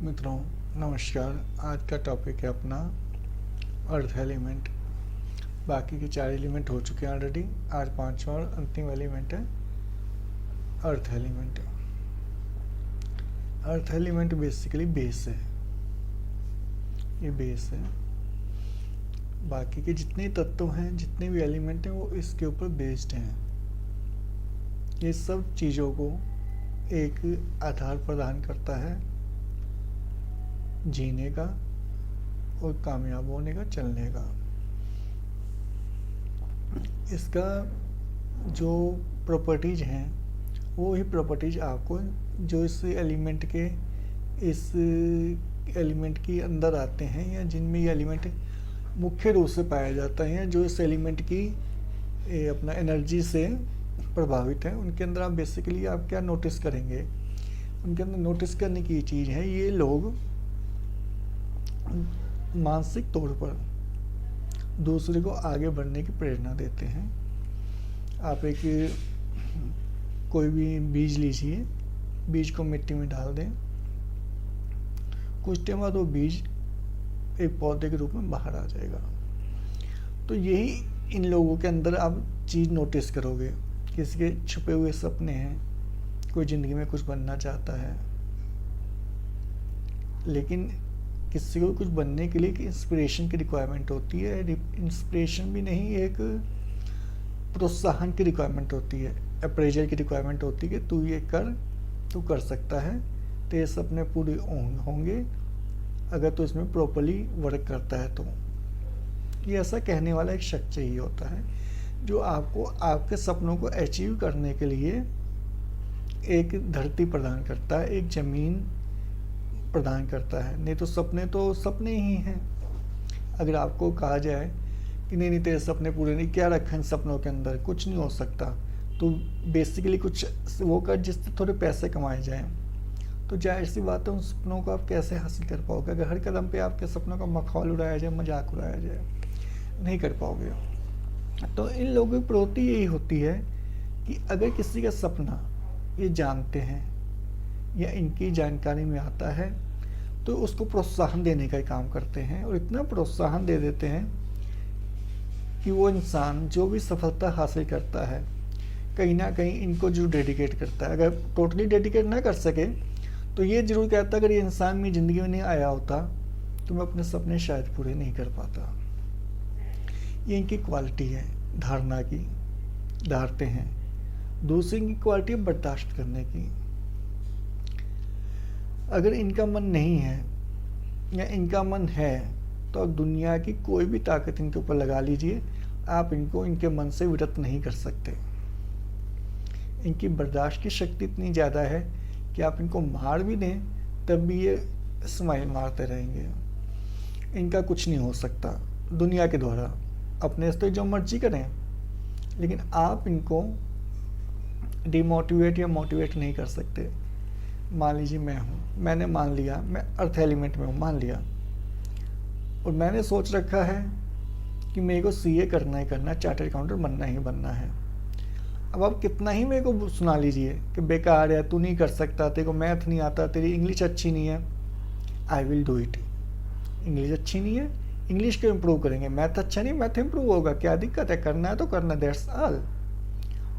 मित्रों नमस्कार। आज का टॉपिक है अपना अर्थ एलिमेंट। बाकी के 4 एलिमेंट हो चुके हैं ऑलरेडी। आज 5वां और अंतिम एलिमेंट है earth element. Earth element basically base है, ये बेस है। बाकी के जितने तत्व हैं, जितने भी एलिमेंट हैं, वो इसके ऊपर बेस्ड हैं। ये सब चीज़ों को एक आधार प्रदान करता है जीने का और कामयाब होने का, चलने का। इसका जो प्रॉपर्टीज हैं वो ही प्रॉपर्टीज आपको जो इस एलिमेंट के अंदर आते हैं, या जिनमें ये एलिमेंट मुख्य रूप से पाया जाता है, या जो इस एलिमेंट की अपना एनर्जी से प्रभावित है, उनके अंदर आप बेसिकली आप क्या नोटिस करेंगे। उनके अंदर नोटिस करने की चीज़ है, ये लोग मानसिक तौर पर दूसरे को आगे बढ़ने की प्रेरणा देते हैं। आप एक कोई भी बीज लीजिए, बीज को मिट्टी में डाल दें, कुछ टाइम बाद वो बीज एक पौधे के रूप में बाहर आ जाएगा। तो यही इन लोगों के अंदर आप चीज़ नोटिस करोगे। किसी के छुपे हुए सपने हैं, कोई ज़िंदगी में कुछ बनना चाहता है, लेकिन किसी को कुछ बनने के लिए एक इंस्पिरेशन की रिक्वायरमेंट होती है। इंस्पिरेशन भी नहीं, एक प्रोत्साहन की रिक्वायरमेंट होती है, अप्रेजल की रिक्वायरमेंट होती है कि तू ये कर, तू कर सकता है, तेरे सपने पूरे होंगे अगर तू इसमें प्रॉपर्ली वर्क करता है। तो ये ऐसा कहने वाला एक शख्स चाहिए होता है जो आपको आपके सपनों को अचीव करने के लिए एक धरती प्रदान करता है, एक ज़मीन प्रदान करता है। नहीं तो सपने ही हैं। अगर आपको कहा जाए कि नहीं तेरे सपने पूरे नहीं, क्या रखा इन सपनों के अंदर, कुछ नहीं हो सकता, तो बेसिकली कुछ वो कर जिससे थोड़े पैसे कमाए जाएं, तो जाहिर सी बात है उन सपनों को आप कैसे हासिल कर पाओगे। अगर हर कदम पे आपके सपनों का मखौल उड़ाया जाए, मजाक उड़ाया जाए, नहीं कर पाओगे। तो इन लोगों की प्रवृत्ति यही होती है कि अगर किसी का सपना ये जानते हैं या इनकी जानकारी में आता है, तो उसको प्रोत्साहन देने का काम करते हैं, और इतना प्रोत्साहन दे देते हैं कि वो इंसान जो भी सफलता हासिल करता है, कहीं ना कहीं इनको जो डेडिकेट करता है। अगर टोटली डेडिकेट ना कर सके तो ये जरूर कहता है अगर ये इंसान मेरी ज़िंदगी में नहीं आया होता तो मैं अपने सपने शायद पूरे नहीं कर पाता। ये इनकी क्वालिटी है धारणा की, धारते हैं। दूसरी की क्वालिटी है बर्दाश्त करने की। अगर इनका मन नहीं है या इनका मन है तो अब दुनिया की कोई भी ताकत इनके ऊपर लगा लीजिए, आप इनको इनके मन से विरत नहीं कर सकते। इनकी बर्दाश्त की शक्ति इतनी ज़्यादा है कि आप इनको मार भी दें तब भी ये स्माइल मारते रहेंगे। इनका कुछ नहीं हो सकता दुनिया के द्वारा, अपने से जो मर्जी करें, लेकिन आप इनको डिमोटिवेट या मोटिवेट नहीं कर सकते। मान लीजिए मैंने मान लिया मैं अर्थ एलिमेंट में हूँ, मान लिया, और मैंने सोच रखा है कि मेरे को सीए करना ही करना है, चार्टर्ड अकाउंटेंट बनना ही बनना है। अब आप कितना ही मेरे को सुना लीजिए कि बेकार है, तू नहीं कर सकता, तेरे को मैथ नहीं आता, तेरी इंग्लिश अच्छी नहीं है, I will do it. English अच्छी नहीं है, इंग्लिश क्यों इम्प्रूव करेंगे, मैथ अच्छा नहीं, मैथ इम्प्रूव होगा, क्या दिक्कत है, करना है तो करना, दैट्स ऑल।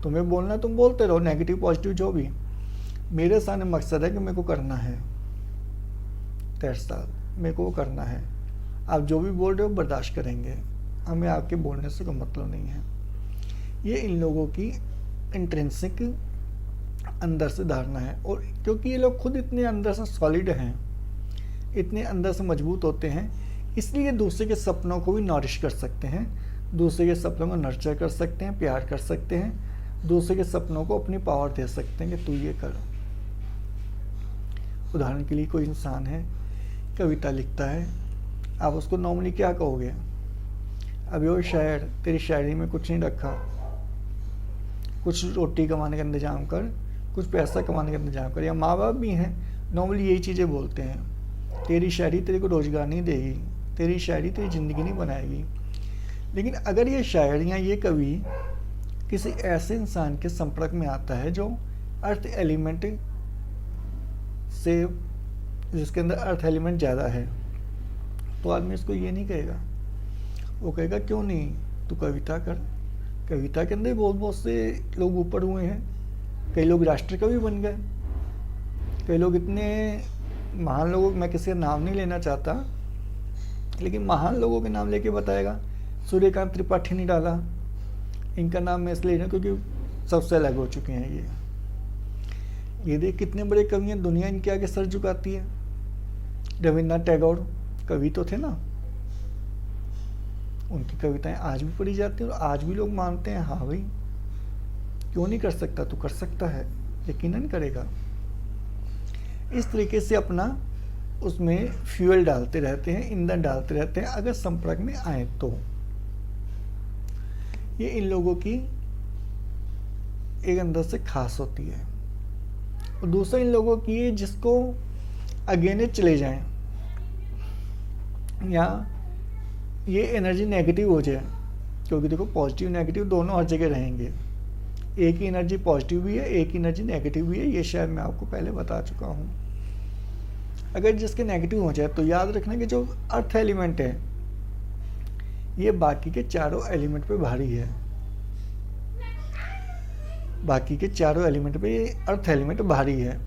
तुम्हें बोलना तुम बोलते रहो, नेगेटिव पॉजिटिव जो भी। मेरे सामने मकसद है कि मेरे को करना है, दैट्स ऑल, मेरे को वो करना है। आप जो भी बोल रहे हो बर्दाश्त करेंगे, हमें आपके बोलने से कोई मतलब नहीं है। ये इन लोगों की इंट्रिंसिक अंदर से धारणा है। और क्योंकि ये लोग खुद इतने अंदर से सॉलिड हैं, इतने अंदर से मजबूत होते हैं, इसलिए दूसरे के सपनों को भी नॉरिश कर सकते हैं, दूसरे के सपनों को नर्चर कर सकते हैं, प्यार कर सकते हैं, दूसरे के सपनों को अपनी पावर दे सकते हैं कि तू ये कर। उदाहरण के लिए कोई इंसान है, कविता लिखता है, आप उसको नॉर्मली क्या कहोगे, अभी वो शायर, तेरी शायरी में कुछ नहीं रखा, कुछ रोटी कमाने का इंतजाम कर, कुछ पैसा कमाने का इंतजाम कर। या माँ बाप भी हैं, नॉर्मली यही चीज़ें बोलते हैं, तेरी शायरी तेरे को रोज़गार नहीं देगी, तेरी शायरी तेरी ज़िंदगी नहीं बनाएगी। लेकिन अगर ये शायर या ये कवि किसी ऐसे इंसान के संपर्क में आता है जो अर्थ एलिमेंट से जिसके अंदर अर्थ एलिमेंट ज़्यादा है, तो आदमी इसको ये नहीं कहेगा, वो कहेगा क्यों नहीं, तू कविता कर। कविता के अंदर बहुत बहुत से लोग ऊपर हुए हैं, कई लोग राष्ट्र कवि बन गए, कई लोग इतने महान लोगों, मैं किसी का नाम नहीं लेना चाहता, लेकिन महान लोगों के नाम लेके बताएगा। सूर्यकांत त्रिपाठी ने डाला, इनका नाम मैं इसलिए नहीं क्योंकि सबसे अलग हो चुके हैं ये देख कितने बड़े कवि हैं, दुनिया इनके आगे सर झुकाती है। रविन्द्रनाथ टैगोर कवि तो थे ना, उनकी कविताएं आज भी पढ़ी जाती हैं और आज भी लोग मानते हैं हाँ भाई क्यों नहीं कर सकता, तो कर सकता है, यकीनन करेगा। इस तरीके से अपना उसमें फ्यूल डालते रहते हैं, ईंधन डालते रहते हैं, अगर संपर्क में आए तो। ये इन लोगों की एक अंदर से खास होती है। और दूसरा इन लोगों की है जिसको अगेंस्ट चले जाएं या ये एनर्जी नेगेटिव हो जाए, क्योंकि देखो पॉजिटिव नेगेटिव दोनों हर जगह रहेंगे, एक ही एनर्जी पॉजिटिव भी है, एक ही एनर्जी नेगेटिव भी है, ये शायद मैं आपको पहले बता चुका हूँ। अगर जिसके नेगेटिव हो जाए तो याद रखना कि जो अर्थ एलिमेंट है ये बाकी के चारों एलिमेंट पे भारी है, बाकी के चारों एलिमेंट पे ये अर्थ एलिमेंट भारी है।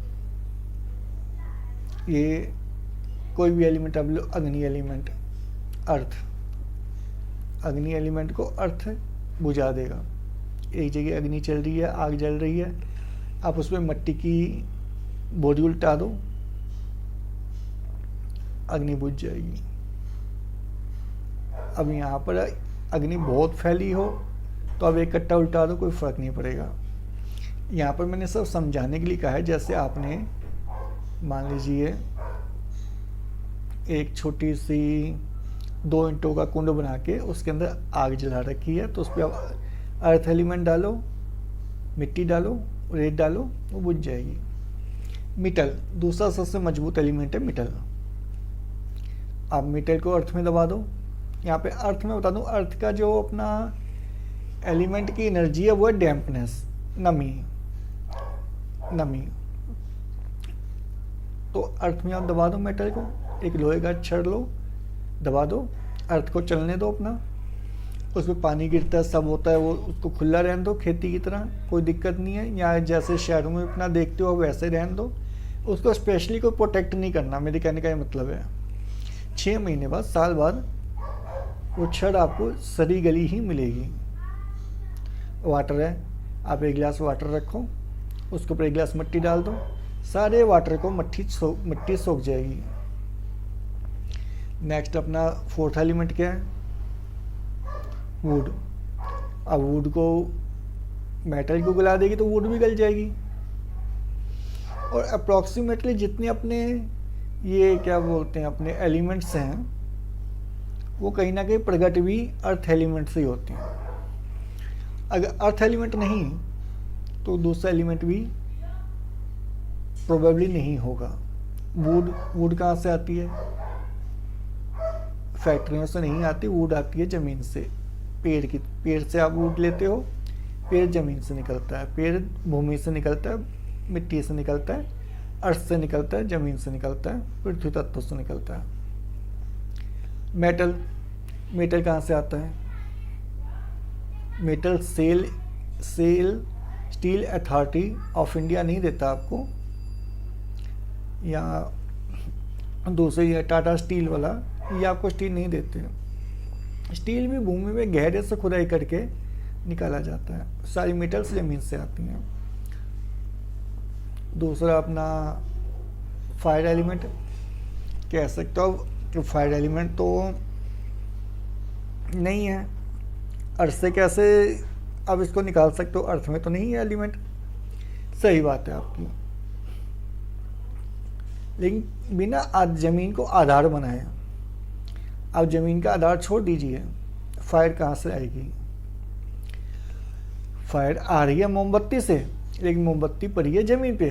ये कोई भी एलिमेंट अब लो, अग्नि एलिमेंट, अर्थ, अग्नि एलिमेंट को अर्थ बुझा देगा। एक जगह अग्नि चल रही है, आग जल रही है, आप उसमें मिट्टी की बोरी उल्टा दो, अग्नि बुझ जाएगी। अब यहाँ पर अग्नि बहुत फैली हो तो अब एक कट्टा उल्टा दो, कोई फर्क नहीं पड़ेगा। यहाँ पर मैंने सब समझाने के लिए कहा है, जैसे आपने मान लीजिए एक छोटी सी 2 ईंटों का कुंड बना के उसके अंदर आग जला रखी है, तो उस पर आप अर्थ एलिमेंट डालो, मिट्टी डालो, रेत डालो, वो बुझ जाएगी। मेटल दूसरा सबसे मजबूत एलिमेंट है मेटल। आप मेटल को अर्थ में दबा दो। यहाँ पे अर्थ में बता दूं, अर्थ का जो अपना एलिमेंट की एनर्जी है वो है डैम्पनेस, नमी। तो अर्थ में आप दबा दो मेटल को, एक लोहे का छड़ लो, दबा दो, अर्थ को चलने दो अपना, उसमें पानी गिरता है, सब होता है, वो उसको खुला रहने दो खेती की तरह, कोई दिक्कत नहीं है। यहाँ जैसे शहरों में अपना देखते हो वैसे रहने दो, उसको स्पेशली कोई प्रोटेक्ट नहीं करना। मेरे कहने का ये मतलब है 6 महीने बाद, साल बाद वो छड़ आपको सड़ी गली ही मिलेगी। वाटर है, आप एक गिलास वाटर रखो, उसके ऊपर एक गिलास मिट्टी डाल दो, सारे वाटर को मिट्टी सोख जाएगी। नेक्स्ट अपना 4th एलिमेंट क्या है, वुड। अब वुड को मेटल को गला देगी तो वुड भी गल जाएगी। और अप्रॉक्सीमेटली जितने अपने ये क्या बोलते हैं अपने एलिमेंट्स हैं वो कहीं ना कहीं प्रकट भी अर्थ एलिमेंट से ही होते हैं। अगर अर्थ एलिमेंट नहीं तो दूसरा एलिमेंट भी प्रोबेबली नहीं होगा। वुड कहाँ से आती है, फैक्ट्रियों से नहीं आती, वुड आती है ज़मीन से, पेड़ से आप वुड लेते हो, पेड़ ज़मीन से निकलता है, पेड़ भूमि से निकलता है, मिट्टी से निकलता है, अर्थ से निकलता है, ज़मीन से निकलता है, पृथ्वी तत्व से निकलता है। मेटल कहाँ से आता है, metal SAIL steel authority of India नहीं देता आपको, या दूसरे ये टाटा स्टील वाला, ये आपको स्टील नहीं देते। स्टील भी भूमि में गहरे से खुदाई करके निकाला जाता है, सारी मेटल्स ज़मीन से आती हैं। दूसरा अपना फायर एलिमेंट कह सकते हो कि फायर एलिमेंट तो नहीं है, अर्थ से कैसे अब इसको निकाल सकते हो, अर्थ में तो नहीं है एलिमेंट, सही बात है आपकी। लेकिन बिना ज़मीन को आधार बनाए आप ज़मीन का आधार छोड़ दीजिए, फायर कहाँ से आएगी। फायर आ रही है मोमबत्ती से, लेकिन मोमबत्ती पड़ी है ज़मीन पे,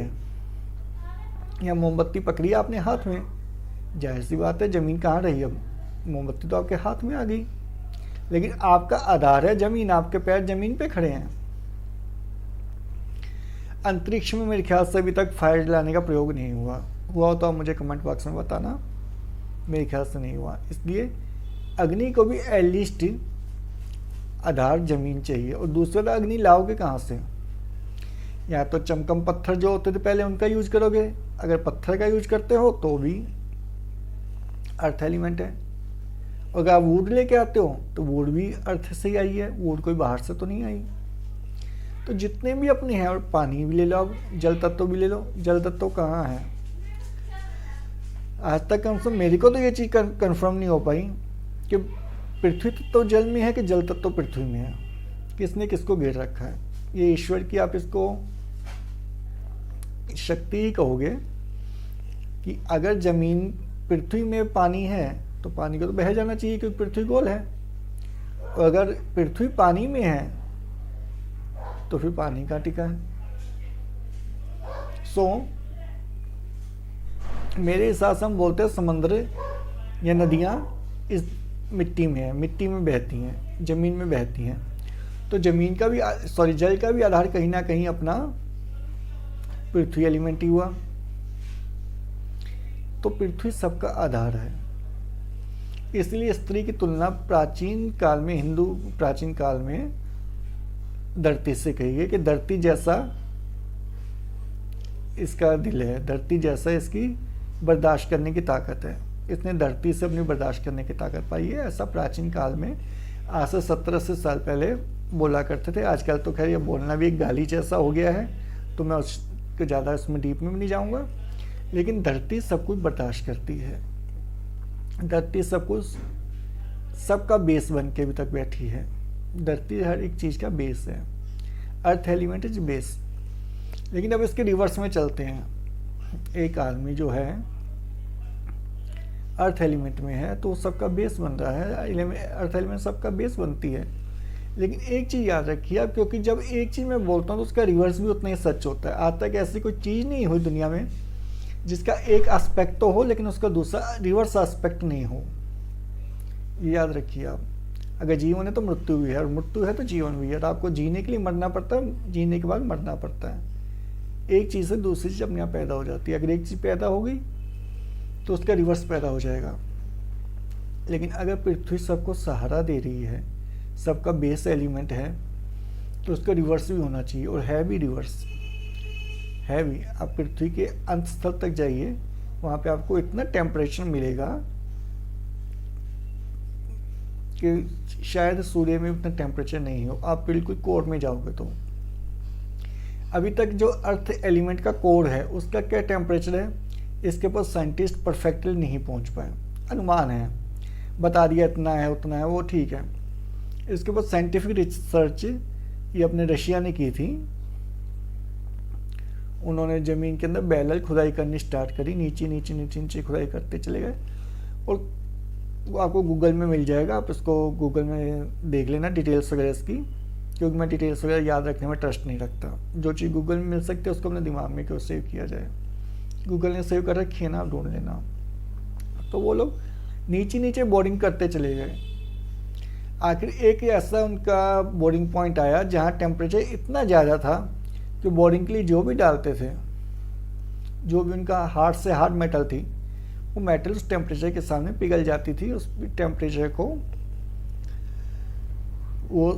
या मोमबत्ती पकड़ी है आपने हाथ में, जाहिर सी बात है ज़मीन कहाँ रही, अब मोमबत्ती तो आपके हाथ में आ गई, लेकिन आपका आधार है ज़मीन, आपके पैर ज़मीन पे खड़े हैं। अंतरिक्ष में मेरे ख्याल से अभी तक फायर जलाने का प्रयोग नहीं हुआ, हुआ हो तो आप मुझे कमेंट बॉक्स में बताना, मेरे ख्याल से नहीं हुआ। इसलिए अग्नि को भी एटलीस्ट आधार जमीन चाहिए। और दूसरा, अग्नि लाओगे कहाँ से? या तो चमकम पत्थर जो होते थे पहले उनका यूज करोगे, अगर पत्थर का यूज करते हो तो भी अर्थ एलिमेंट है। अगर आप वुड लेके आते हो तो वुड भी अर्थ से ही आई है, वुड कोई बाहर से तो नहीं आई। तो जितने भी अपने हैं, और पानी भी ले लो, अब जल तत्व भी ले लो। जल तत्व कहाँ है? आज तक कम से कम मेरे को तो ये चीज़ कंफर्म नहीं हो पाई कि पृथ्वी तत्व जल में है कि जल तत्व पृथ्वी में है, किसने किसको घेर रखा है। ये ईश्वर की आप इसको शक्ति ही कहोगे कि अगर जमीन पृथ्वी में पानी है तो पानी को तो बह जाना चाहिए क्योंकि पृथ्वी गोल है, और अगर पृथ्वी पानी में है तो फिर पानी का टिका है। मेरे हिसाब से हम बोलते हैं समुद्र या नदियाँ इस मिट्टी में है, मिट्टी में बहती हैं, जमीन में बहती हैं। तो जमीन का भी जल का भी आधार कहीं ना कहीं अपना पृथ्वी एलिमेंट ही हुआ। तो पृथ्वी सबका आधार है। इसलिए स्त्री की तुलना प्राचीन काल में, हिंदू प्राचीन काल में धरती से कही गई कि धरती जैसा इसका दिल है, धरती जैसा इसकी बर्दाश्त करने की ताकत है, इसने धरती से अपनी बर्दाश्त करने की ताकत पाई है। ऐसा प्राचीन काल में आज से 1700 साल पहले बोला करते थे। आजकल तो खैर ये बोलना भी एक गाली जैसा हो गया है, तो मैं उसको ज़्यादा इसमें डीप में भी नहीं जाऊँगा। लेकिन धरती सब कुछ बर्दाश्त करती है, धरती सब कुछ, सबका बेस बन के अभी तक बैठी है। धरती हर एक चीज़ का बेस है, अर्थ एलिमेंट इज बेस। लेकिन अब इसके रिवर्स में चलते हैं। एक आदमी जो है अर्थ एलिमेंट में है तो सबका बेस बन रहा है, अर्थ एलिमेंट सबका बेस बनती है। लेकिन एक चीज़ याद रखिए आप, क्योंकि जब एक चीज़ मैं बोलता हूँ तो उसका रिवर्स भी उतना ही सच होता है। आज तक ऐसी कोई चीज़ नहीं हुई दुनिया में जिसका एक एस्पेक्ट तो हो लेकिन उसका दूसरा रिवर्स एस्पेक्ट नहीं हो। ये याद रखिए आप। अगर जीवन है तो मृत्यु भी है, और मृत्यु है तो जीवन भी है। और आपको जीने के लिए मरना पड़ता है, जीने के बाद मरना पड़ता है। एक चीज़ से दूसरी चीज़ अपने आप पैदा हो जाती है। अगर एक चीज़ पैदा हो गई तो उसका रिवर्स पैदा हो जाएगा। लेकिन अगर पृथ्वी सबको सहारा दे रही है, सबका बेस एलिमेंट है, तो उसका रिवर्स भी होना चाहिए, और है भी रिवर्स, है भी। आप पृथ्वी के अंत स्थल तक जाइए, वहाँ पे आपको इतना टेम्परेचर मिलेगा कि शायद सूर्य में उतना टेम्परेचर नहीं हो। आप बिल्कुल कोर में जाओगे तो अभी तक जो अर्थ एलिमेंट का कोर है उसका क्या टेम्परेचर है, इसके पास साइंटिस्ट परफेक्टली नहीं पहुंच पाए। अनुमान है, बता दिया इतना है उतना है, वो ठीक है। इसके पास साइंटिफिक रिसर्च ये अपने रशिया ने की थी। उन्होंने ज़मीन के अंदर बैरल खुदाई करनी स्टार्ट करी, नीचे नीचे नीचे नीचे खुदाई करते चले गए। और वो आपको गूगल में मिल जाएगा, आप इसको गूगल में देख लेना डिटेल्स वगैरह इसकी, क्योंकि मैं डिटेल्स वगैरह याद रखने में ट्रस्ट नहीं रखता। जो चीज़ गूगल में मिल सकती है उसको अपने दिमाग में क्यों सेव किया जाए। गूगल ने सेव कर रखी है ना, आप ढूंढ लेना। तो वो लोग नीचे नीचे बोरिंग करते चले गए। आखिर एक ऐसा उनका बोरिंग पॉइंट आया जहाँ टेम्परेचर इतना ज़्यादा था कि बोरिंग के लिए जो भी डालते थे, जो भी उनका हार्ड से हार्ड मेटल थी, वो मेटल उस टेम्परेचर के सामने पिघल जाती थी। उस टेम्परेचर को वो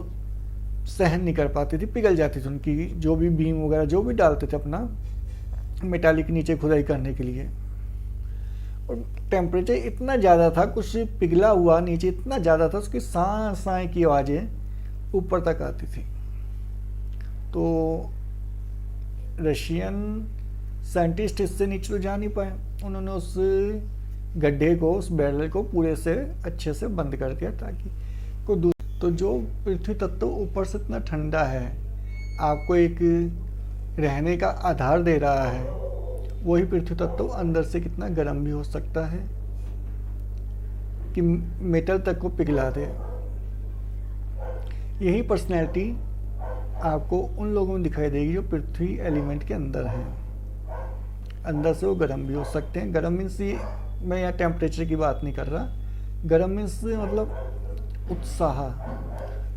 सहन नहीं कर पाती थी, पिघल जाती थी। उनकी जो भी बीम वगैरह जो भी डालते थे अपना मेटालिक नीचे खुदाई करने के लिए, और टेम्परेचर इतना ज़्यादा था, कुछ पिघला हुआ नीचे इतना ज़्यादा था, उसकी सांस सांस की आवाज़ें ऊपर तक आती थी। तो रशियन साइंटिस्ट इससे नीचे तो जा नहीं पाए। उन्होंने उस गड्ढे को, उस बैरल को पूरे से अच्छे से बंद कर दिया ताकि कोई तो जो पृथ्वी तत्व ऊपर से इतना ठंडा है, आपको एक रहने का आधार दे रहा है, वही पृथ्वी तत्व अंदर से कितना गर्म भी हो सकता है कि मेटल तक को पिघला दे। यही पर्सनैलिटी आपको उन लोगों में दिखाई देगी जो पृथ्वी एलिमेंट के अंदर है। अंदर से वो गर्म भी हो सकते हैं। गर्म मीन्स ये, मैं यहाँ टेम्परेचर की बात नहीं कर रहा। गर्म मीन्स मतलब उत्साह,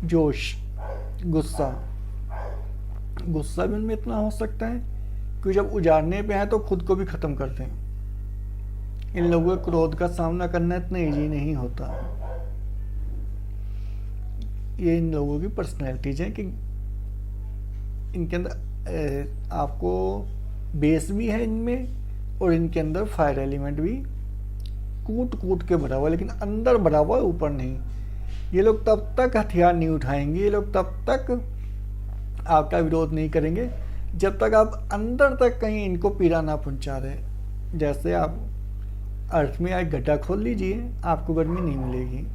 जोश, गुस्सा। गुस्सा भी उनमें इतना हो सकता है कि जब उजाड़ने पे हैं तो खुद को भी ख़त्म करते हैं। इन लोगों को क्रोध का सामना करना इतना ईजी नहीं होता। ये इन लोगों की पर्सनैलिटीज हैं कि इनके अंदर आपको बेस भी है इनमें, और इनके अंदर फायर एलिमेंट भी कूट कूट के भरा हुआ है, लेकिन अंदर भरा हुआ है, ऊपर नहीं। ये लोग तब तक हथियार नहीं उठाएंगे, ये लोग तब तक आपका विरोध नहीं करेंगे जब तक आप अंदर तक कहीं इनको पीड़ा ना पहुंचा रहे। जैसे आप अर्थ में एक गड्ढा खोल लीजिए, आपको गर्मी नहीं मिलेगी,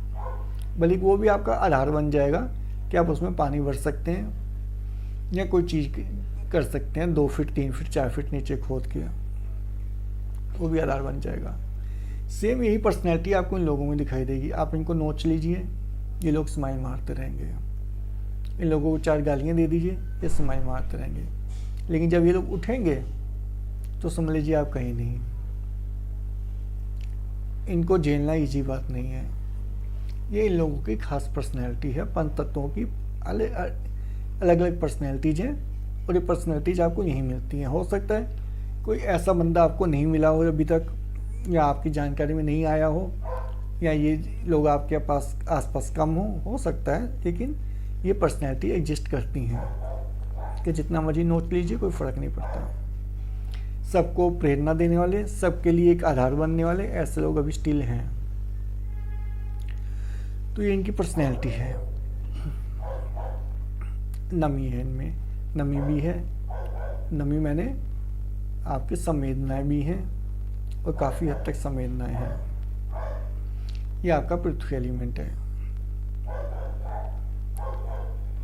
बल्कि वो भी आपका आधार बन जाएगा कि आप उसमें पानी भर सकते हैं या कोई चीज़ कर सकते हैं। 2 फीट 3 फीट 4 फीट नीचे खोद के, वो भी आधार बन जाएगा। सेम यही पर्सनैलिटी आपको इन लोगों में दिखाई देगी। आप इनको नोच लीजिए, ये लोग स्माइल मारते रहेंगे। इन लोगों को 4 गालियाँ दे दीजिए, ये स्माइल मारते रहेंगे। लेकिन जब ये लोग उठेंगे तो समझ लीजिए आप कहीं नहीं। इनको झेलना ईजी बात नहीं है। ये इन लोगों की खास पर्सनैलिटी है। पंच तत्वों की अलग अलग पर्सनैलिटीज हैं, और ये पर्सनैलिटीज आपको यहीं मिलती हैं। हो सकता है कोई ऐसा बंदा आपको नहीं मिला हो अभी तक, या आपकी जानकारी में नहीं आया हो, या ये लोग आपके पास आसपास कम हो सकता है, लेकिन ये पर्सनैलिटी एग्जिस्ट करती हैं कि जितना मर्जी नोच लीजिए, कोई फ़र्क नहीं पड़ता। सबको प्रेरणा देने वाले, सबके लिए एक आधार बनने वाले ऐसे लोग अभी स्टिल हैं। तो ये इनकी पर्सनैलिटी है। नमी है इनमें, नमी भी है। नमी मैंने आपकी संवेदनाएं भी हैं, और काफ़ी हद तक संवेदनाएं हैं। ये आपका पृथ्वी एलिमेंट है।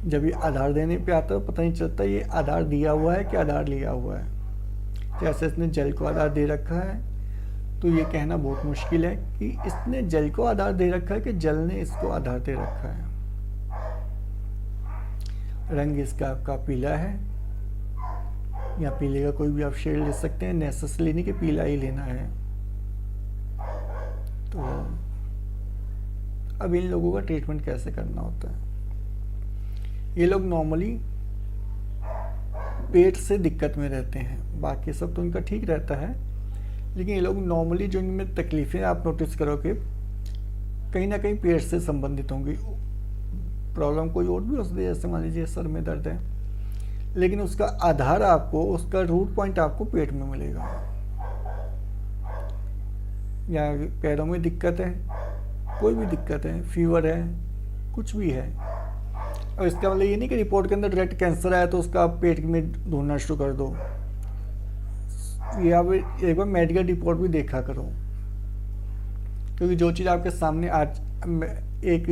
जब ये आधार देने पे आता है पता नहीं चलता ये आधार दिया हुआ है कि आधार लिया हुआ है। जैसे इसने जल को आधार दे रखा है, तो ये कहना बहुत मुश्किल है कि इसने जल को आधार दे रखा है कि जल ने इसको आधार दे रखा है। रंग इसका आपका पीला है, या पीले का कोई भी आप शेड ले सकते हैं, नेसेसरी नहीं कि पीला ही लेना है। तो अब इन लोगों का ट्रीटमेंट कैसे करना होता है। ये लोग नॉर्मली पेट से दिक्कत में रहते हैं, बाकी सब तो इनका ठीक रहता है, लेकिन ये लोग नॉर्मली जो इनमें तकलीफ़ें आप नोटिस करोगे कहीं ना कहीं पेट से संबंधित होंगी। प्रॉब्लम कोई और भी हो सकती है, जैसे मान लीजिए सर में दर्द है, लेकिन उसका आधार आपको, उसका रूट पॉइंट आपको पेट में मिलेगा। या पैरों में दिक्कत है, कोई भी दिक्कत है, फीवर है, कुछ भी है, और इसका मतलब ये नहीं कि रिपोर्ट के अंदर डायरेक्ट कैंसर आया तो उसका पेट में ढूंढना शुरू कर दो। ये आप एक बार मेडिकल रिपोर्ट भी देखा करो, क्योंकि जो चीज़ आपके सामने आज एक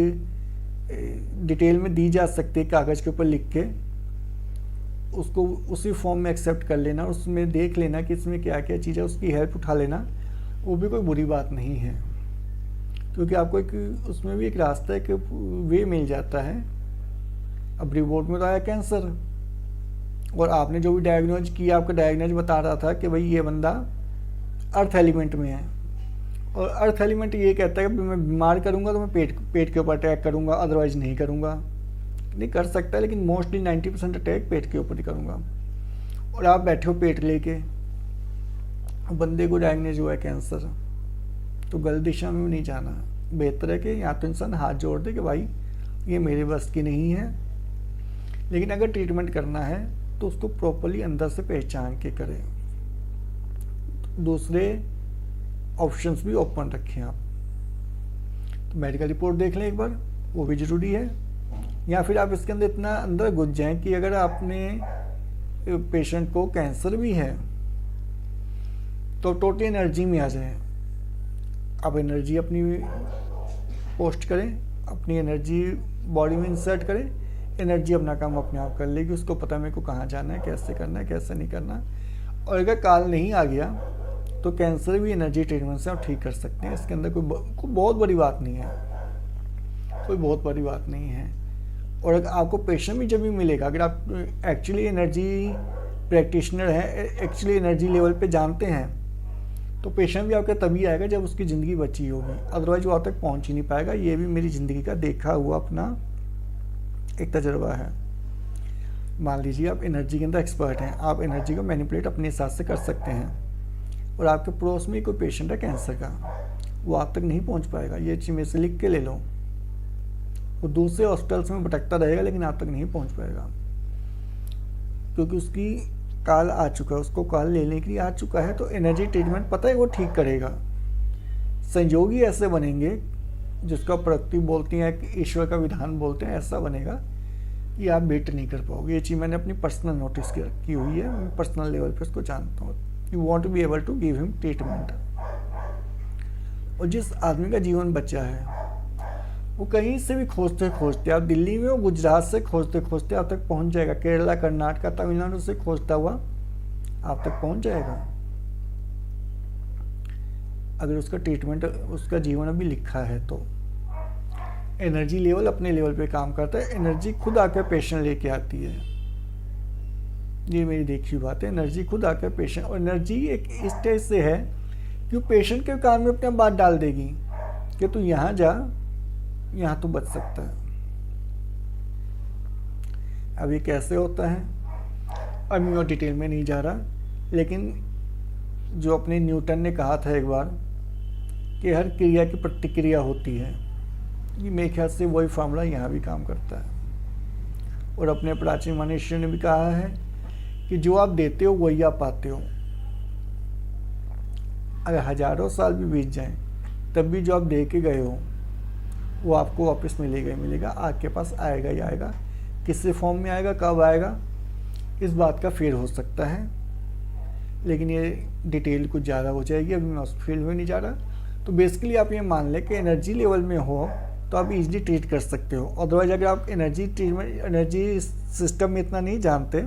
डिटेल में दी जा सकती है कागज़ के ऊपर लिख के, उसको उसी फॉर्म में एक्सेप्ट कर लेना, उसमें देख लेना कि इसमें क्या क्या चीज़ है, उसकी हेल्प उठा लेना, वो भी कोई बुरी बात नहीं है। क्योंकि आपको एक उसमें भी एक रास्ता, एक वे मिल जाता है। अब रिपोर्ट में तो आया कैंसर, और आपने जो भी डायग्नोज किया, आपका डायग्नोज बता रहा था कि भाई ये बंदा अर्थ एलिमेंट में है, और अर्थ एलिमेंट ये कहता है कि मैं बीमार करूंगा तो मैं पेट के ऊपर अटैक करूंगा, अदरवाइज नहीं करूंगा। नहीं कर सकता, लेकिन मोस्टली 90% अटैक पेट के ऊपर ही करूंगा। और आप बैठे हो पेट लेके, बंदे को डायग्नोज हुआ है कैंसर, तो गलत दिशा में नहीं जाना। बेहतर है कि या तो इंसान हाथ जोड़ दे कि भाई ये मेरे बस की नहीं है, लेकिन अगर ट्रीटमेंट करना है तो उसको प्रॉपर्ली अंदर से पहचान के करें। दूसरे ऑप्शंस भी ओपन रखें आप। तो मेडिकल रिपोर्ट देख लें एक बार, वो भी ज़रूरी है। या फिर आप इसके अंदर इतना अंदर घुस जाएं कि अगर आपने पेशेंट को कैंसर भी है तो टोटल एनर्जी में आ जाए। आप एनर्जी अपनी पोस्ट करें, अपनी एनर्जी बॉडी में इंसर्ट करें, एनर्जी अपना काम अपने आप कर लेगी। उसको पता है मेरे को कहाँ जाना है, कैसे करना है, कैसे नहीं करना। और अगर काल नहीं आ गया तो कैंसर भी एनर्जी ट्रीटमेंट से आप ठीक कर सकते हैं। इसके अंदर कोई बहुत बड़ी बात नहीं है, कोई बहुत बड़ी बात नहीं है। और अगर आपको पेशेंट भी जब भी मिलेगा, अगर आप एक्चुअली एनर्जी प्रैक्टिशनर हैं, एक्चुअली एनर्जी लेवल पे जानते हैं, तो पेशेंट भी आपका तभी आएगा जब उसकी ज़िंदगी बची होगी, अदरवाइज वो आप तक पहुँच ही नहीं पाएगा। ये भी मेरी ज़िंदगी का देखा हुआ अपना एक तजुर्बा है। मान लीजिए आप एनर्जी के अंदर एक्सपर्ट हैं, आप एनर्जी को मैनिपुलेट अपने हिसाब से कर सकते हैं। और आपके पड़ोस में कोई पेशेंट है कैंसर का, वो आप तक नहीं पहुंच पाएगा, ये चीज़ में से लिख के ले लो। वो दूसरे हॉस्पिटल्स में भटकता रहेगा लेकिन आप तक नहीं पहुंच पाएगा, क्योंकि उसकी काल आ चुका है, उसको काल लेने के लिए आ चुका है। तो एनर्जी ट्रीटमेंट पता है वो ठीक करेगा। संयोगी ऐसे बनेंगे जिसका प्रकृति बोलती है कि ईश्वर का विधान बोलते हैं, ऐसा बनेगा कि आप वेट नहीं कर पाओगे। ये चीज़ मैंने अपनी पर्सनल नोटिस की हुई है, मैं पर्सनल लेवल पे उसको जानता हूँ। You want to be able to give him treatment. और जिस आदमी का जीवन बचा है वो कहीं से भी खोजते खोजते, आप दिल्ली में हो, गुजरात से खोजते खोजते आप तक पहुंच जाएगा, केरला, कर्नाटक, तमिलनाडु से खोजता हुआ आप तक पहुंच जाएगा, अगर उसका ट्रीटमेंट, उसका जीवन अभी लिखा है तो। एनर्जी लेवल अपने लेवल पे काम करता है, एनर्जी खुद आकर पेशेंट लेके आती है। ये मेरी देखी हुई बात है, एनर्जी खुद आकर पेशेंट, और एनर्जी एक इस स्टेज से है कि पेशेंट के कान में अपने बात डाल देगी कि तू यहाँ जा, यहाँ तो बच सकता है। अब ये कैसे होता है, अब मैं और डिटेल में नहीं जा रहा, लेकिन जो अपने न्यूटन ने कहा था एक बार कि हर क्रिया की प्रतिक्रिया होती है, ये मेरे ख्याल से वही फार्मूला यहाँ भी काम करता है। और अपने प्राचीन मनुष्य ने भी कहा है कि जो आप देते हो वही आप पाते हो। अगर हजारों साल भी बीत जाएं तब भी जो आप दे के गए हो वो आपको वापस मिलेगा ही मिलेगा, आपके पास आएगा ही आएगा। किस फॉर्म में आएगा, कब आएगा, इस बात का फेर हो सकता है, लेकिन ये डिटेल कुछ ज़्यादा हो जाएगी, अभी मैं उस फील्ड में नहीं जा रहा। तो बेसिकली आप ये मान लें कि एनर्जी लेवल में हो तो आप इजीली ट्रीट कर सकते हो। अदरवाइज अगर आप एनर्जी ट्रीटमेंट, एनर्जी सिस्टम में इतना नहीं जानते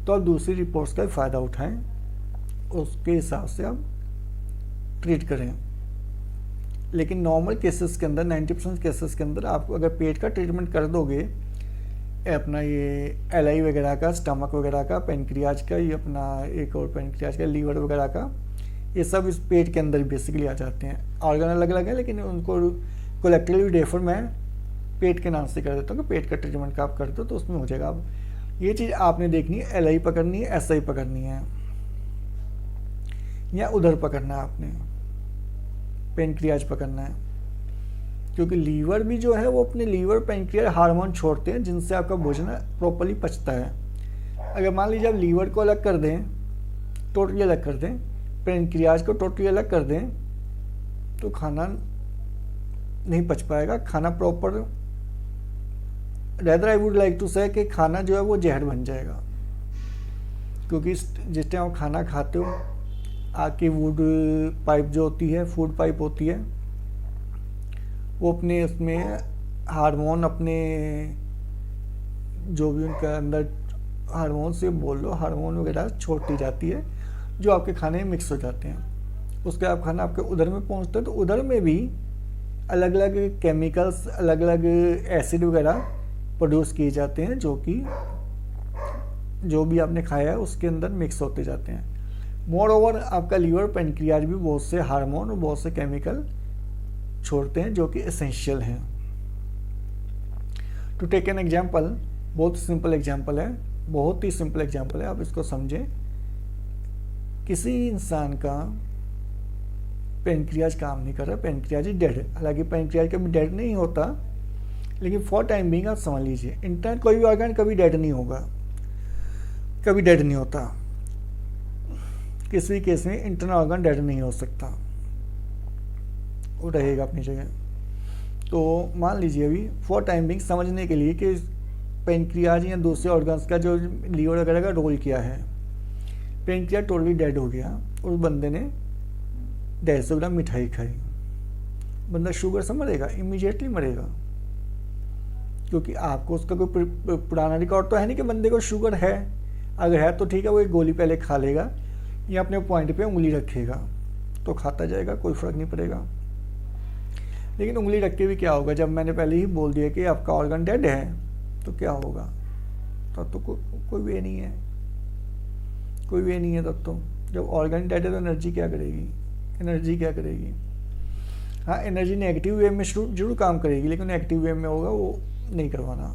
तो आप दूसरी रिपोर्ट्स का फ़ायदा उठाएं, उसके हिसाब से आप ट्रीट करें। लेकिन नॉर्मल केसेस के अंदर, 90% केसेस के अंदर आप अगर पेट का ट्रीटमेंट कर दोगे, अपना ये एलआई वगैरह का, स्टमक वगैरह का, पेनक्रियाज का, ये अपना एक और पेनक्रियाज का, लीवर वगैरह का, ये सब इस पेट के अंदर बेसिकली आ जाते हैं। ऑर्गन अलग अलग है लेकिन उनको कलेक्टिवली रेफर मैं पेट के नाम से कर देता हूँ कि पेट का ट्रीटमेंट का आप कर दो तो उसमें हो जाएगा। अब ये चीज़ आपने देखनी है, एलआई पकड़नी है, एसआई पकड़नी है, या उधर पकड़ना है आपने, पेनक्रियाज पकड़ना है। क्योंकि लीवर भी जो है वो अपने लीवर पेनक्रियाज हार्मोन छोड़ते हैं जिनसे आपका भोजन प्रॉपर्ली पचता है। अगर मान लीजिए आप लीवर को अलग कर दें, टोटली अलग कर दें, पेनक्रियाज को टोटली अलग कर दें, तो खाना नहीं पच पाएगा, खाना proper, rather I would like to say कि खाना जो है वो जहर बन जाएगा। क्योंकि जिस टाइम आप खाना खाते हो, आपकी वुड पाइप जो होती है, फूड पाइप होती है, वो अपने उसमें हार्मोन, अपने जो भी उनका अंदर हार्मोन से बोल लो, हार्मोन वगैरह छोड़ती जाती है जो आपके खाने में मिक्स हो जाते हैं। उसके बाद खाना आपके उधर में पहुंचता है तो उधर में भी अलग अलग केमिकल्स, अलग अलग एसिड वगैरह प्रोड्यूस किए जाते हैं जो कि जो भी आपने खाया है उसके अंदर मिक्स होते जाते हैं। मोर ओवर आपका लीवर पेनक्रियाज भी बहुत से हार्मोन और बहुत से केमिकल छोड़ते हैं जो कि एसेंशियल हैं। टू टेक एन एग्जाम्पल, बहुत सिंपल एग्जाम्पल है, बहुत ही सिंपल एग्जाम्पल है, आप इसको समझें। किसी इंसान का पेनक्रियाज काम नहीं कर रहा, पेनक्रियाज ही डेड है। हालांकि पेनक्रियाज कभी डेड नहीं होता, लेकिन फॉर टाइम बीइंग आप समझ लीजिए, इंटरनल कोई भी ऑर्गन कभी डेड नहीं होगा, कभी डेड नहीं होता। किसी भी केस में इंटरनल ऑर्गन डेड नहीं हो सकता, वो रहेगा अपनी जगह। तो मान लीजिए अभी फॉर टाइम बीइंग समझने के लिए कि पेनक्रियाज या दूसरे ऑर्गन्स का जो लीवर वगैरह का रोल किया है, पेनक्रियाज टोटली डेड हो गया, उस बंदे ने 150 ग्राम मिठाई खाई, बंदा शुगर से मरेगा, इमीडिएटली मरेगा। क्योंकि आपको उसका कोई पुराना रिकॉर्ड तो है नहीं कि बंदे को शुगर है। अगर है तो ठीक है, वो एक गोली पहले खा लेगा या अपने पॉइंट पे उंगली रखेगा तो खाता जाएगा, कोई फर्क नहीं पड़ेगा। लेकिन उंगली रख के भी क्या होगा, जब मैंने पहले ही बोल दिया कि आपका ऑर्गन डेड है तो क्या होगा, तब तो कोई वे नहीं है, कोई वे नहीं है तब तो। जब ऑर्गन डेड है तो एनर्जी क्या करेगी, एनर्जी क्या करेगी। हाँ, एनर्जी नेगेटिव वे में जरूर काम करेगी, लेकिन नेगेटिव वे में होगा वो नहीं करवाना,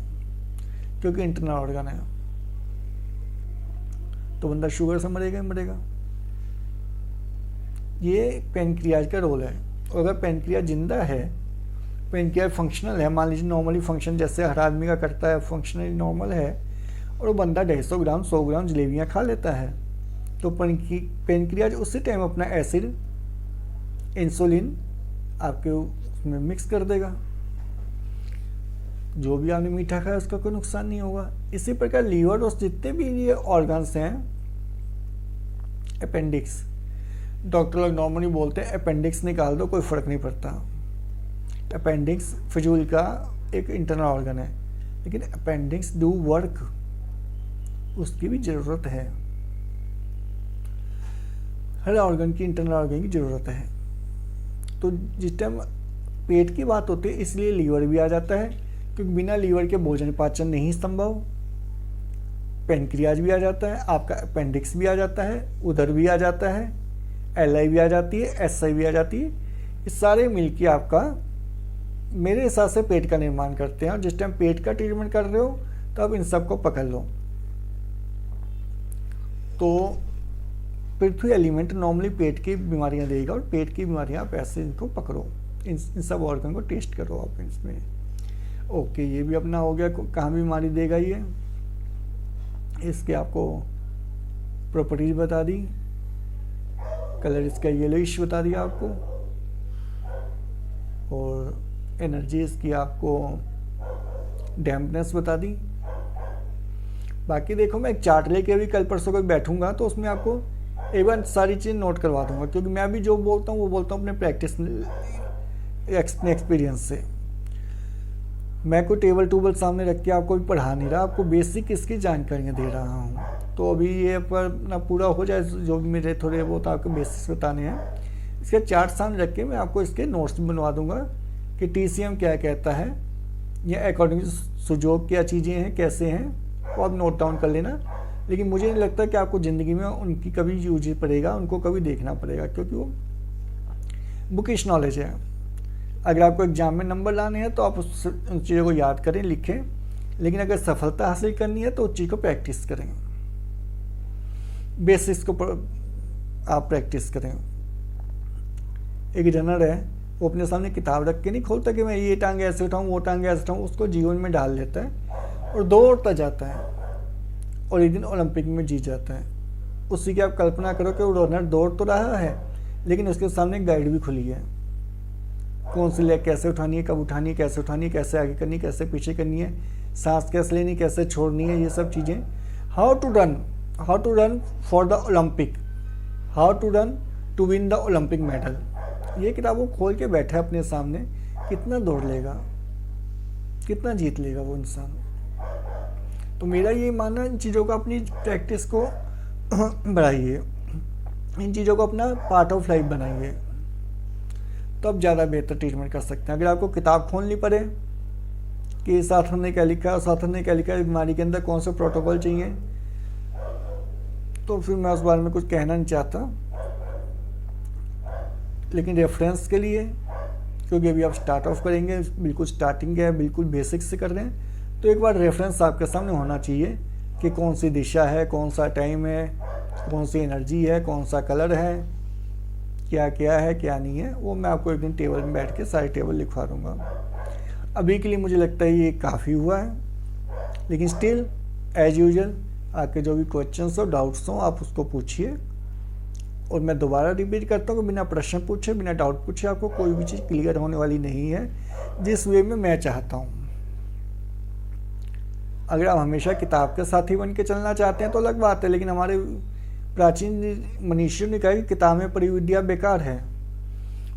क्योंकि इंटरनल ऑर्गन है। तो बंदा शुगर से मरेगा ही मरेगा। ये पेनक्रियाज का रोल है। और अगर पेनक्रियाज जिंदा है, पेनक्रियाज फंक्शनल है, मान लीजिए नॉर्मली फंक्शन जैसे हर आदमी का करता है, फंक्शनली नॉर्मल है, और वो बंदा 150 ग्राम 100 ग्राम जलेबियाँ खा लेता है, तो पेनक्रियाज उसी टाइम अपना एसिड इंसुलिन आपके उसमें मिक्स कर देगा, जो भी आपने मीठा खाया उसका कोई नुकसान नहीं होगा। इसी प्रकार लीवर और जितने भी ये ऑर्गन्स हैं, अपेंडिक्स, डॉक्टर लोग नॉर्मली बोलते हैं अपेंडिक्स निकाल दो, कोई फ़र्क नहीं पड़ता। अपेंडिक्स फिजूल का एक इंटरनल ऑर्गन है, लेकिन अपेंडिक्स डू वर्क, उसकी भी ज़रूरत है। हर ऑर्गन की, इंटरनल ऑर्गन की ज़रूरत है। तो जिस टाइम पेट की बात होती है, इसलिए लीवर भी आ जाता है, क्योंकि बिना लीवर के भोजन पाचन नहीं संभव। पेनक्रियाज भी आ जाता है, आपका अपेंडिक्स भी आ जाता है, उदर भी आ जाता है, LI भी आ जाती है, SI भी आ जाती है। ये सारे मिलके आपका मेरे हिसाब से पेट का निर्माण करते हैं। और जिस टाइम पेट का ट्रीटमेंट कर रहे हो तो अब इन सबको पकड़ लो। तो पृथ्वी एलिमेंट नॉर्मली पेट की बीमारियां देगा, और पेट की बीमारियां आप ऐसे इनको पकड़ो, इन सब ऑर्गन को टेस्ट करो आप इसमें। ओके, ये भी अपना हो गया, कहाँ बीमारी देगा ये, इसके आपको प्रॉपर्टीज बता दी, कलर इसका येलोइश बता दिया आपको, और एनर्जी इसकी आपको डैम्पनेस बता दी। बाकी देखो, मैं एक चार्ट लेके अभी कल परसों को बैठूंगा तो उसमें आपको एक बार सारी चीज़ नोट करवा दूंगा, क्योंकि मैं भी जो बोलता हूँ वो बोलता हूँ अपने प्रैक्टिस एक्सपीरियंस से। मैं कोई टेबल टूबल सामने रख के आपको भी पढ़ा नहीं रहा, आपको बेसिक इसकी जानकारियाँ दे रहा हूँ। तो अभी ये पर ना पूरा हो जाए, जो भी मेरे थोड़े बहुत आपको बेसिक्स बताने हैं, इसके चार्ट सामने रख के मैं आपको इसके नोट्स बनवा दूंगा कि TCM क्या कहता है, या अकॉर्डिंग सुजोग क्या चीज़ें हैं, कैसे हैं, वो आप नोट डाउन कर लेना। लेकिन मुझे नहीं लगता कि आपको ज़िंदगी में उनकी कभी यूज पड़ेगा, उनको कभी देखना पड़ेगा, क्योंकि वो बुकिश नॉलेज है। अगर आपको एग्जाम में नंबर लाने हैं तो आप उन चीज़ों को याद करें, लिखें, लेकिन अगर सफलता हासिल करनी है तो उस चीज़ को प्रैक्टिस करें, बेसिक्स को आप प्रैक्टिस करें। एक रनर है, वो अपने सामने किताब रख के नहीं खोलता कि मैं ये टांग ऐसे उठाऊँ, वो टांग ऐसे उठाऊँ, उसको जीवन में डाल लेता है और दौड़ता जाता है, और एक दिन ओलंपिक में जीत जाता है। उसी की आप कल्पना करो कि वो रनर दौड़ तो रहा है, लेकिन उसके सामने गाइड भी खुली है, कौन सी लेग कैसे उठानी है, कब उठानी है, कैसे उठानी है, कैसे आगे करनी है, कैसे पीछे करनी है, सांस कैसे लेनी, कैसे छोड़नी है, ये सब चीज़ें। How to run for the Olympic, how to run to win the Olympic medal. ये किताब वो खोल के बैठा है अपने सामने, कितना दौड़ लेगा, कितना जीत लेगा वो इंसान। तो मेरा ये मानना, इन चीज़ों का अपनी प्रैक्टिस को बढ़ाइए, इन चीज़ों को अपना पार्ट ऑफ लाइफ बनाइए, तो आप ज़्यादा बेहतर ट्रीटमेंट कर सकते हैं। अगर आपको किताब खोलनी पड़े कि साथर ने क्या लिखा है और साथर ने क्या लिखा है, बीमारी के अंदर कौन से प्रोटोकॉल चाहिए, तो फिर मैं उस बारे में कुछ कहना नहीं चाहता। लेकिन रेफरेंस के लिए, क्योंकि अभी आप स्टार्ट ऑफ करेंगे, बिल्कुल स्टार्टिंग है, बिल्कुल बेसिक से कर रहे हैं, तो एक बार रेफरेंस आपके सामने होना चाहिए कि कौन सी दिशा है, कौन सा टाइम है, कौन सी एनर्जी है, कौन सा कलर है, क्या क्या है, क्या नहीं है। वो मैं आपको एक दिन टेबल में बैठ के सारे टेबल लिखवा दूँगा। अभी के लिए मुझे लगता है ये काफ़ी हुआ है, लेकिन स्टिल एज यूजुअल आपके जो भी क्वेश्चंस हो, डाउट्स हो, आप उसको पूछिए। और मैं दोबारा रिपीट करता हूँ कि बिना प्रश्न पूछे, बिना डाउट पूछे आपको कोई भी चीज़ क्लियर होने वाली नहीं है, जिस वे में मैं चाहता हूँ। अगर आप हमेशा किताब के साथी बन के चलना चाहते हैं तो अलग बात है, लेकिन हमारे प्राचीन मनीषियों ने कहा कि किताबें पढ़ी विद्या बेकार है,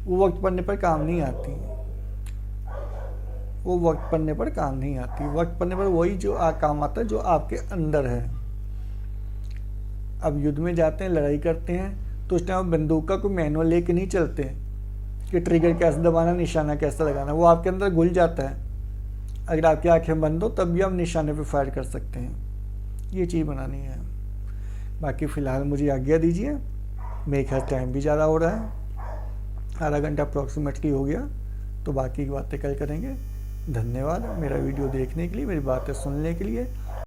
वो वक्त पढ़ने पर काम नहीं आती, वो वक्त पढ़ने पर काम नहीं आती। वक्त पढ़ने पर वही जो काम आता है जो आपके अंदर है। अब युद्ध में जाते हैं, लड़ाई करते हैं, तो उस टाइम बंदूक का कोई मैनुअल लेके नहीं चलते कि ट्रिगर कैसे दबाना, निशाना कैसे लगाना, वो आपके अंदर घुल जाता है। अगर आपकी आंखें बंद हो तब भी आप निशाने पे फायर कर सकते हैं, ये चीज़ बनानी है। बाकी फ़िलहाल मुझे आज्ञा दीजिए, मेरे ख्याल टाइम भी ज़्यादा हो रहा है, आधा घंटा अप्रॉक्सीमेटली हो गया, तो बाकी की बातें कल करेंगे। धन्यवाद मेरा वीडियो देखने के लिए, मेरी बातें सुनने के लिए।